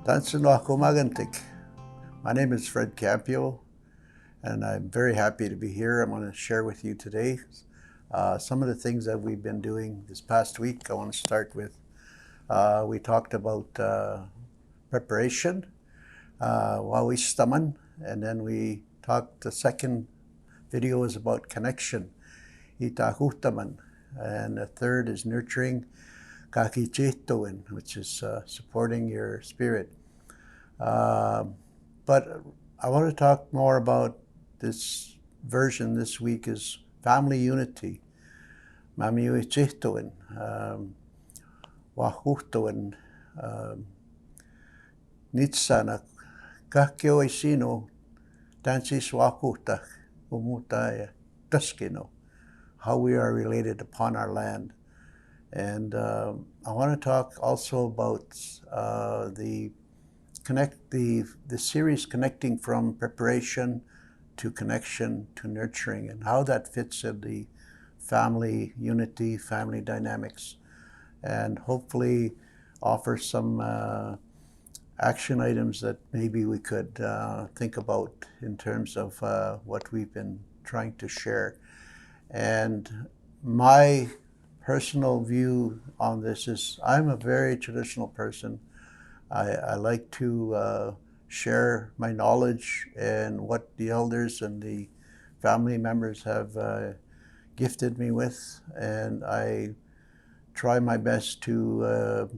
Wahkumagun. My name is Fred Campiou, and I'm very happy to be here. I'm going to share with you today some of the things that we've been doing this past week. I want to start with, we talked about preparation, wawistaman, and then we talked, the second video is about connection, itahutaman, and the third is nurturing, kakichetowin, which is supporting your spirit. But I want to talk more about this version this week is family unity. Mamiuichihtoin, wahuhtoin, nitsana, kakyo isino, tansis wakuta, umutaya, tuskino, how we are related upon our land. And I want to talk also about the series connecting from preparation to connection to nurturing, and how that fits in the family unity, family dynamics, and hopefully offer some action items that maybe we could think about in terms of what we've been trying to share. And my personal view on this is I'm a very traditional person. I like to share my knowledge and what the elders and the family members have gifted me with, and I try my best to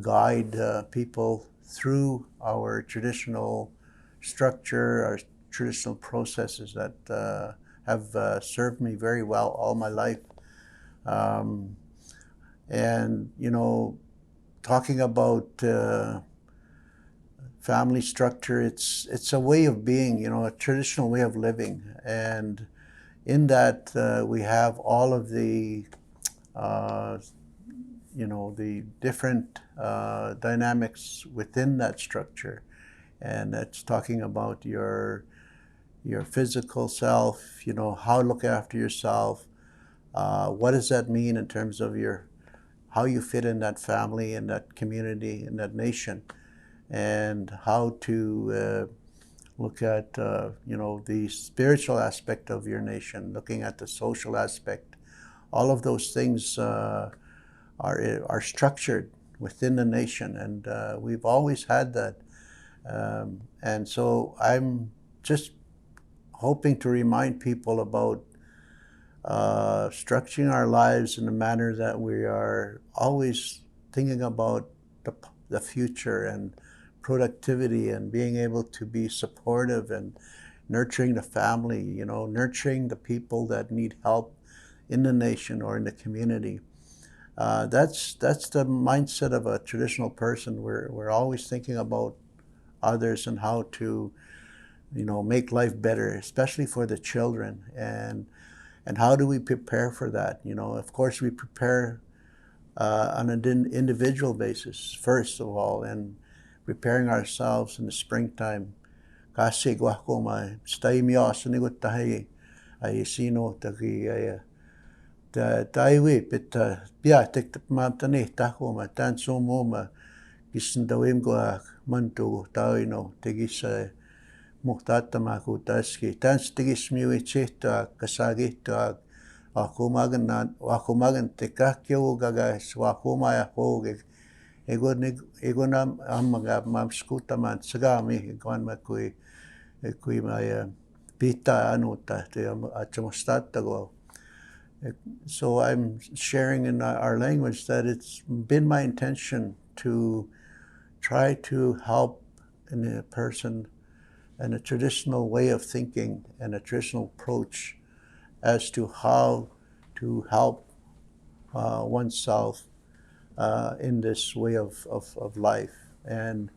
guide people through our traditional structure, our traditional processes that have served me very well all my life. And, you know, talking about family structure, it's a way of being, you know, a traditional way of living. And in that we have all of the, you know, the different dynamics within that structure. And that's talking about your physical self, you know, how to look after yourself. What does that mean in terms of how you fit in that family, in that community, in that nation, and how to look at, you know, the spiritual aspect of your nation, looking at the social aspect. All of those things are structured within the nation, and we've always had that. And so I'm just hoping to remind people about structuring our lives in a manner that we are always thinking about the future and productivity, and being able to be supportive and nurturing the family, you know, nurturing the people that need help in the nation or in the community. That's the mindset of a traditional person. We're always thinking about others and how to, you know, make life better, especially for the children. And how do we prepare for that? You know, of course, we prepare on an individual basis, first of all, and preparing ourselves in the springtime. Eeseegwak ma staimio sinigut tahi ay sino tagi ay taiwi pit pia tek ma tani tako ma tan sumo ma kisndawim ko mantu tawino tegisa muhtatamaku taski tans tigis miwichihta kasagihta Wahkumagun tekakyo gagas Wahkumaya hoge egonam amaga mamskuta man sagami gon makui maya pita anuta te achamostata go. So I'm sharing in our language that it's been my intention to try to help in a person and a traditional way of thinking and a traditional approach as to how to help oneself in this way of life. And,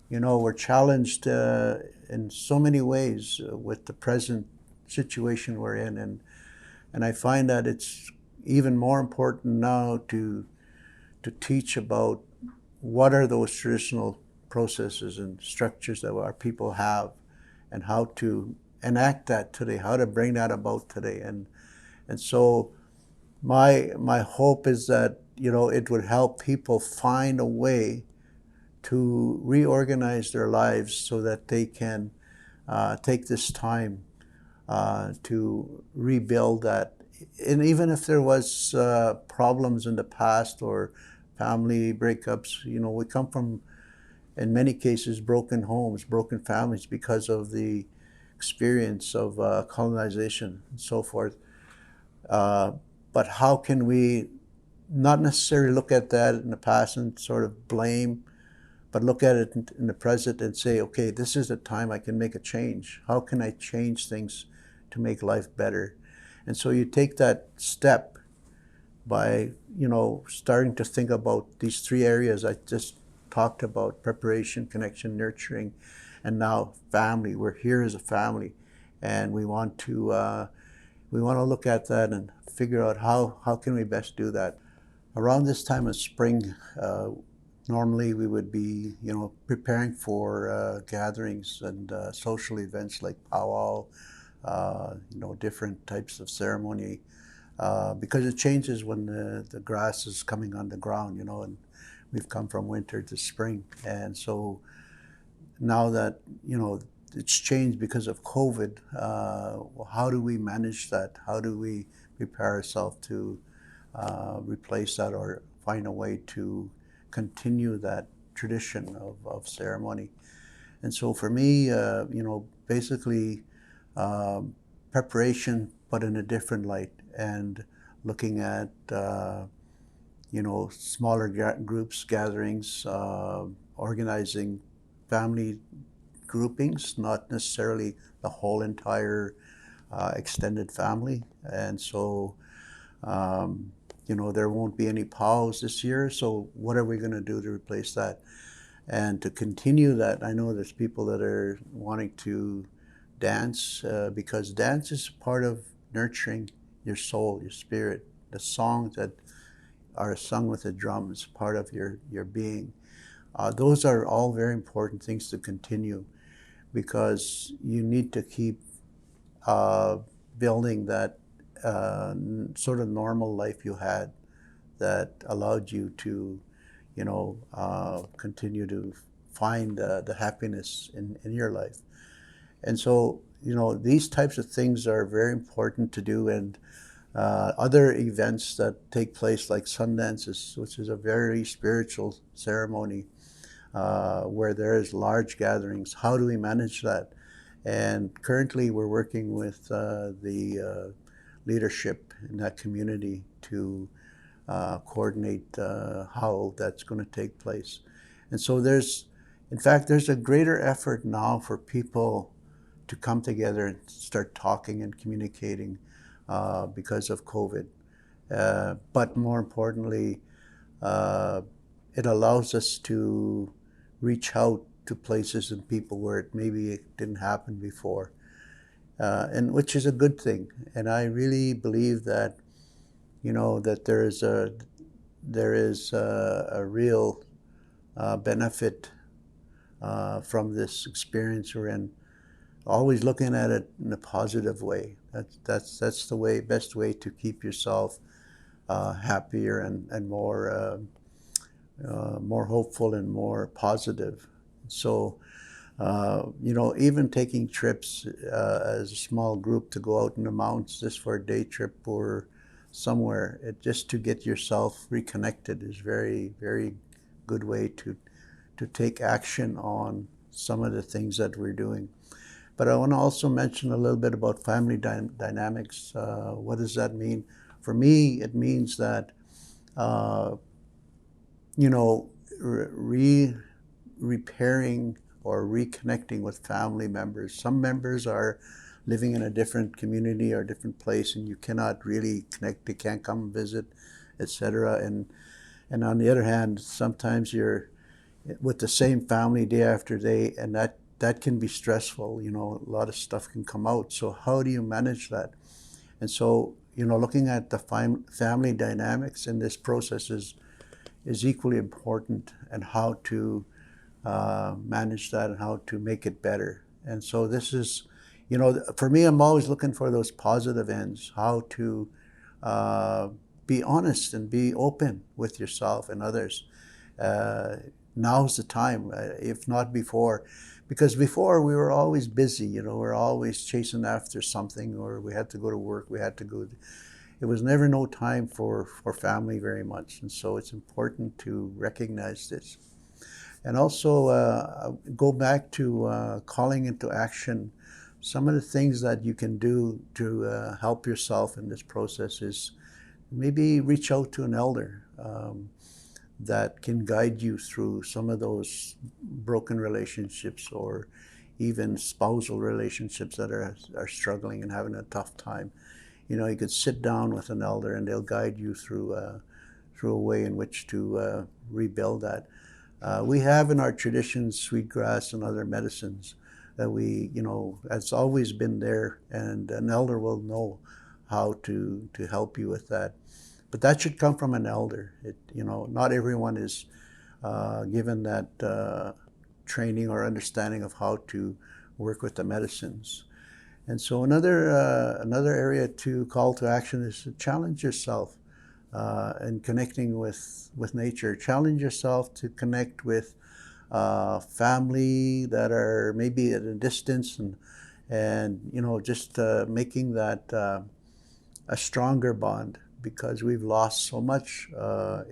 you know, we're challenged in so many ways with the present situation we're in. And I find that it's even more important now to teach about what are those traditional processes and structures that our people have, and how to enact that today, how to bring that about today. And so my hope is that, you know, it would help people find a way to reorganize their lives so that they can take this time to rebuild that. And even if there was problems in the past or family breakups, we come from, in many cases, broken homes, broken families because of the experience of colonization and so forth. But how can we not necessarily look at that in the past and sort of blame, but look at it in the present and say, okay, this is the time I can make a change. How can I change things to make life better? And so you take that step by, starting to think about these three areas I just talked about: preparation, connection, nurturing, and now family. We're here as a family, and we want to look at that and figure out how can we best do that. Around this time of spring, normally we would be, preparing for gatherings and social events like powwow, different types of ceremony, because it changes when the grass is coming on the ground, and we've come from winter to spring. And so now that, it's changed because of COVID, how do we manage that? How do we prepare ourselves to replace that or find a way to continue that tradition of ceremony? And so for me, basically preparation, but in a different light, and looking at, smaller groups, gatherings, organizing family groupings, not necessarily the whole entire extended family. And so, there won't be any POWs this year. So what are we going to do to replace that? And to continue that, I know there's people that are wanting to dance, because dance is part of nurturing your soul, your spirit. The songs that are sung with the drum is part of your being. Those are all very important things to continue, because you need to keep building that sort of normal life you had that allowed you to, continue to find the happiness in your life. And so, these types of things are very important to do. And other events that take place, like Sundances, which is a very spiritual ceremony, where there is large gatherings. How do we manage that? And currently we're working with the leadership in that community to coordinate how that's going to take place. And so there's a greater effort now for people to come together and start talking and communicating because of COVID. But more importantly, it allows us to reach out to places and people where maybe it didn't happen before, and which is a good thing. And I really believe that, that there is a real benefit from this experience we're in. Always looking at it in a positive way. That's the best way to keep yourself happier and more hopeful and more positive. So, even taking trips as a small group to go out in the mountains just for a day trip or somewhere, just to get yourself reconnected is very, very good way to take action on some of the things that we're doing. But I want to also mention a little bit about family dynamics. What does that mean? For me, it means that, repairing or reconnecting with family members. Some members are living in a different community or different place, and you cannot really connect. They can't come visit, etc. And on the other hand, sometimes you're with the same family day after day, and that can be stressful. A lot of stuff can come out. So how do you manage that? And so, looking at the family dynamics in this process is equally important, and how to manage that and how to make it better. And so this is, for me, I'm always looking for those positive ends, how to be honest and be open with yourself and others. now's the time, if not before. Because before we were always busy, we're always chasing after something, or we had to go to work, we had to go. It was never no time for family very much. And so it's important to recognize this. And also go back to calling into action some of the things that you can do to help yourself in this process is maybe reach out to an elder that can guide you through some of those broken relationships or even spousal relationships that are struggling and having a tough time. You could sit down with an elder and they'll guide you through a way in which to rebuild that. We have in our traditions sweetgrass and other medicines that it's always been there, and an elder will know how to help you with that. But that should come from an elder. Not everyone is given that training or understanding of how to work with the medicines. And so another area to call to action is to challenge yourself and connecting with nature. Challenge yourself to connect with family that are maybe at a distance, and just making that a stronger bond, because we've lost so much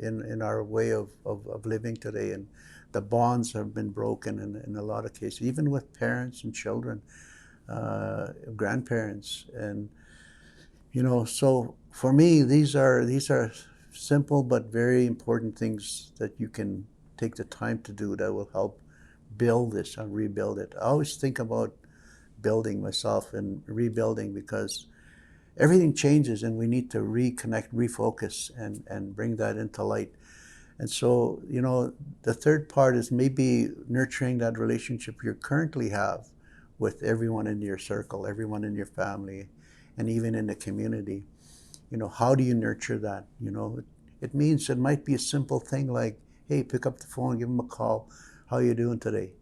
in our way of living today, and the bonds have been broken in a lot of cases, even with parents and children, grandparents, and so for me, these are simple but very important things that you can take the time to do that will help build this and rebuild it. I always think about building myself and rebuilding because everything changes and we need to reconnect, refocus, and bring that into light. And so, the third part is maybe nurturing that relationship you currently have with everyone in your circle, everyone in your family, and even in the community. How do you nurture that? It means it might be a simple thing like, hey, pick up the phone, give them a call. How you doing today?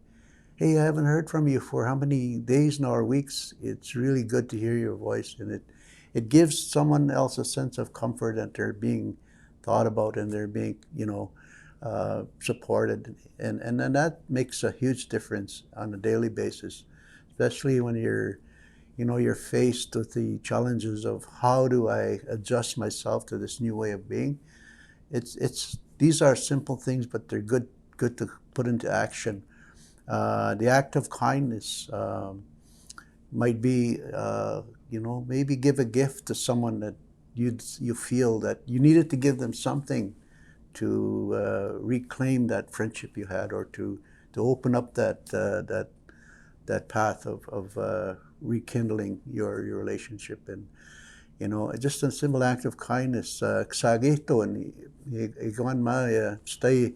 Hey, I haven't heard from you for how many days now or weeks. It's really good to hear your voice. And it gives someone else a sense of comfort that they're being thought about and they're being, supported. And then that makes a huge difference on a daily basis, especially when you're faced with the challenges of how do I adjust myself to this new way of being. These are simple things, but they're good to put into action. The act of kindness might be, maybe give a gift to someone that you feel that you needed to give them something to reclaim that friendship you had, or to open up that path of rekindling your relationship. And just a simple act of kindness. Ksagito and Igwan ma stay.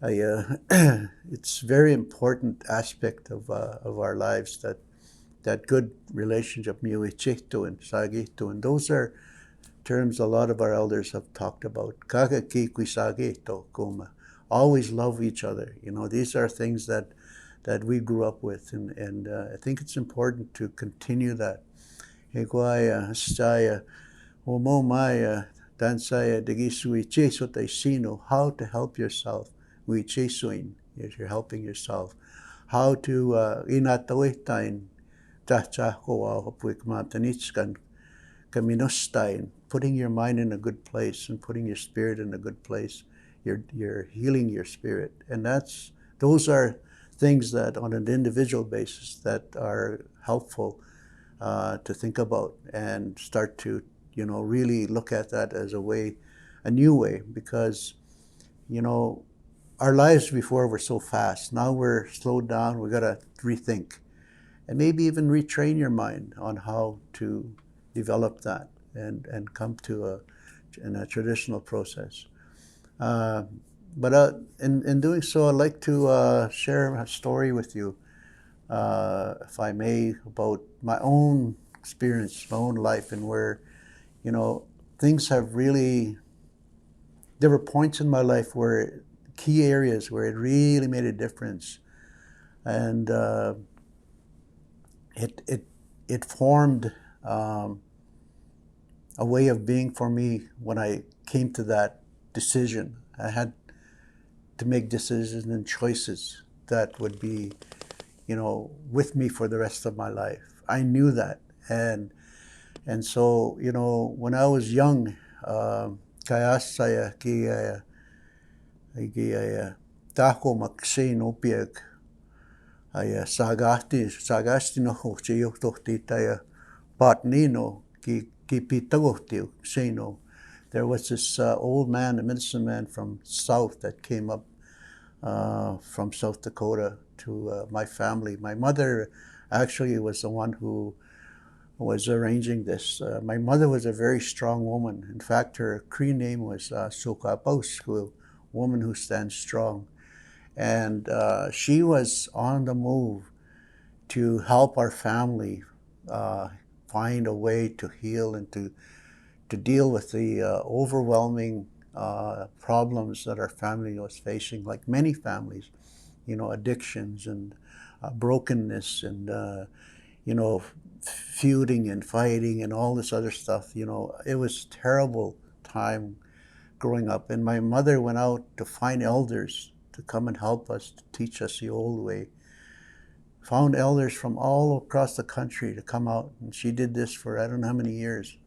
It's very important aspect of our lives, that good relationship, miuichito and sagito, and those are terms a lot of our elders have talked about. Kakaki sagito kuma, always love each other. These are things that we grew up with, and I think it's important to continue that. Higuaya, Hastaya, Homomaya, Dansaya, Degisui, Chesotay Sino, how to help yourself. We chesuin, if you're helping yourself. How to inatawitain, Tachako, Hopwikmatanitskan, Kaminostain, putting your mind in a good place and putting your spirit in a good place. You're healing your spirit. And those are things that on an individual basis that are helpful to think about and start to, really look at that as a new way, because, our lives before were so fast. Now we're slowed down. We got to rethink and maybe even retrain your mind on how to develop that and come to a traditional process. But in doing so, I'd like to share a story with you, if I may, about my own experience, my own life, and where, things have really, there were points in my life where, key areas where it really made a difference. And it formed a way of being for me when I came to that decision. I had to make decisions and choices that would be, with me for the rest of my life. I knew that. And so, when I was young, kaya saya tako maksin opiag sagasti no chiyo tohti taya patnino ki pitagohti sino. There was this old man, a medicine man from South that came up from South Dakota to my family. My mother actually was the one who was arranging this. My mother was a very strong woman. In fact, her Cree name was Sukapaus, woman who stands strong. And she was on the move to help our family find a way to heal and to deal with the overwhelming problems that our family was facing, like many families, addictions and brokenness and, feuding and fighting and all this other stuff. It was a terrible time growing up. And my mother went out to find elders to come and help us, to teach us the old way. Found elders from all across the country to come out. And she did this for I don't know how many years.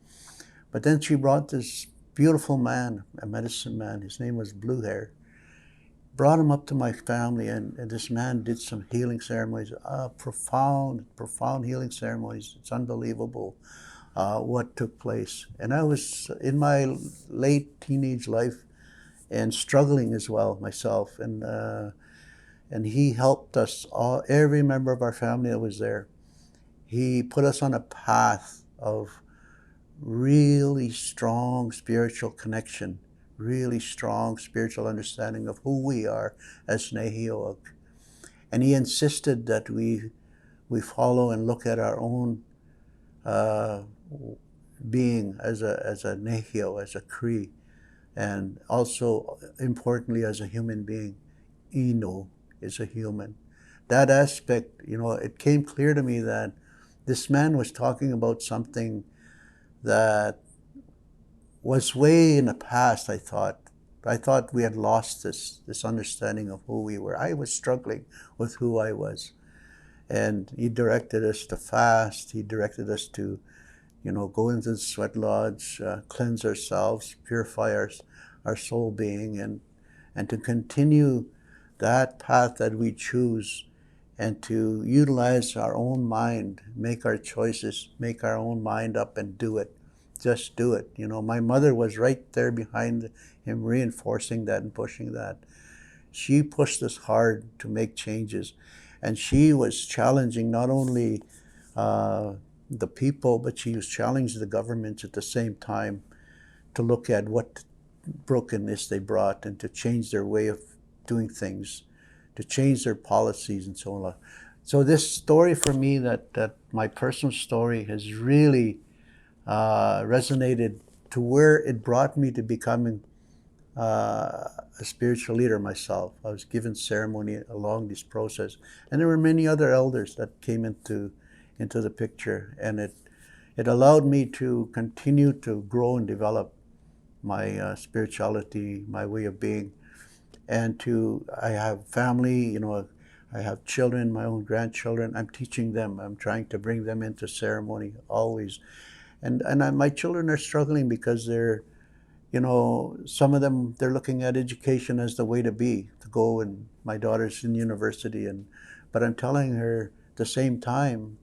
But then she brought this beautiful man, a medicine man. His name was Blue Hair. Brought him up to my family, and this man did some healing ceremonies, profound healing ceremonies. It's unbelievable what took place. And I was in my late teenage life and struggling as well myself. And he helped us all, every member of our family that was there. He put us on a path of really strong spiritual connection, really strong spiritual understanding of who we are as Eeseegwak. And he insisted that we follow and look at our own being as a Nehio, as a Cree, and also importantly as a human being. Ino is a human. That aspect, it came clear to me that this man was talking about something that was way in the past. I thought we had lost this understanding of who we were. I was struggling with who I was. And he directed us to fast. He directed us to, go into the sweat lodge, cleanse ourselves, purify our soul being, and to continue that path that we choose, and to utilize our own mind, make our choices, make our own mind up and do it. Just do it. My mother was right there behind him, reinforcing that and pushing that. She pushed us hard to make changes. And she was challenging not only the people, but she was challenging the governments at the same time to look at what brokenness they brought and to change their way of doing things, to change their policies and so on. So this story for me, that my personal story, has really resonated to where it brought me to becoming a spiritual leader myself. I was given ceremony along this process, and there were many other elders that came into the picture, and it allowed me to continue to grow and develop my spirituality, my way of being, and I have family, I have children, my own grandchildren. I'm teaching them. I'm trying to bring them into ceremony always. And my children are struggling because they're, some of them, they're looking at education as the way to go. And my daughter's in university, but I'm telling her at the same time,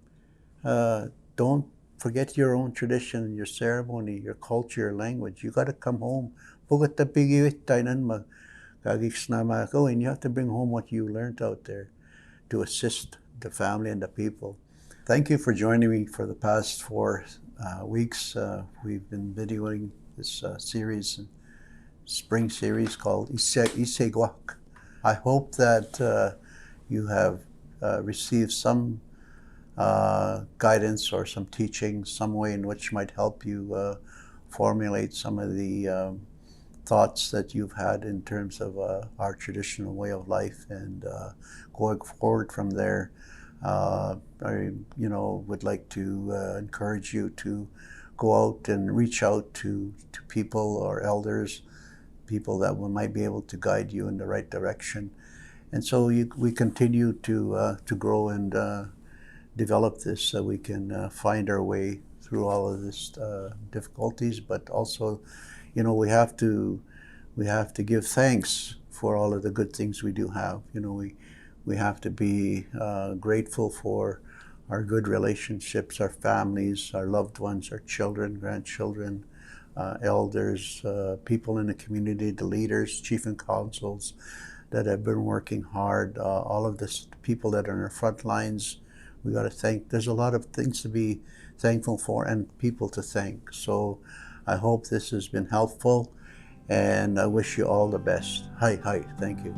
don't forget your own tradition, your ceremony, your culture, your language. You got to come home. And you have to bring home what you learned out there to assist the family and the people. Thank you for joining me for the past 4 weeks. We've been videoing this spring series called Eeseegwak. I hope that you have received some guidance or some teaching, some way in which might help you formulate some of the thoughts that you've had in terms of our traditional way of life, and going forward from there. I would like to encourage you to go out and reach out to people or elders people that might be able to guide you in the right direction. And so we continue to grow and develop this so we can find our way through all of this difficulties. But also, we have to give thanks for all of the good things we do have. We have to be grateful for our good relationships, our families, our loved ones, our children, grandchildren, elders, people in the community, the leaders, chief and councils that have been working hard, all of the people that are on the front lines. We got to thank. There's a lot of things to be thankful for and people to thank. So I hope this has been helpful, and I wish you all the best. Hi, thank you.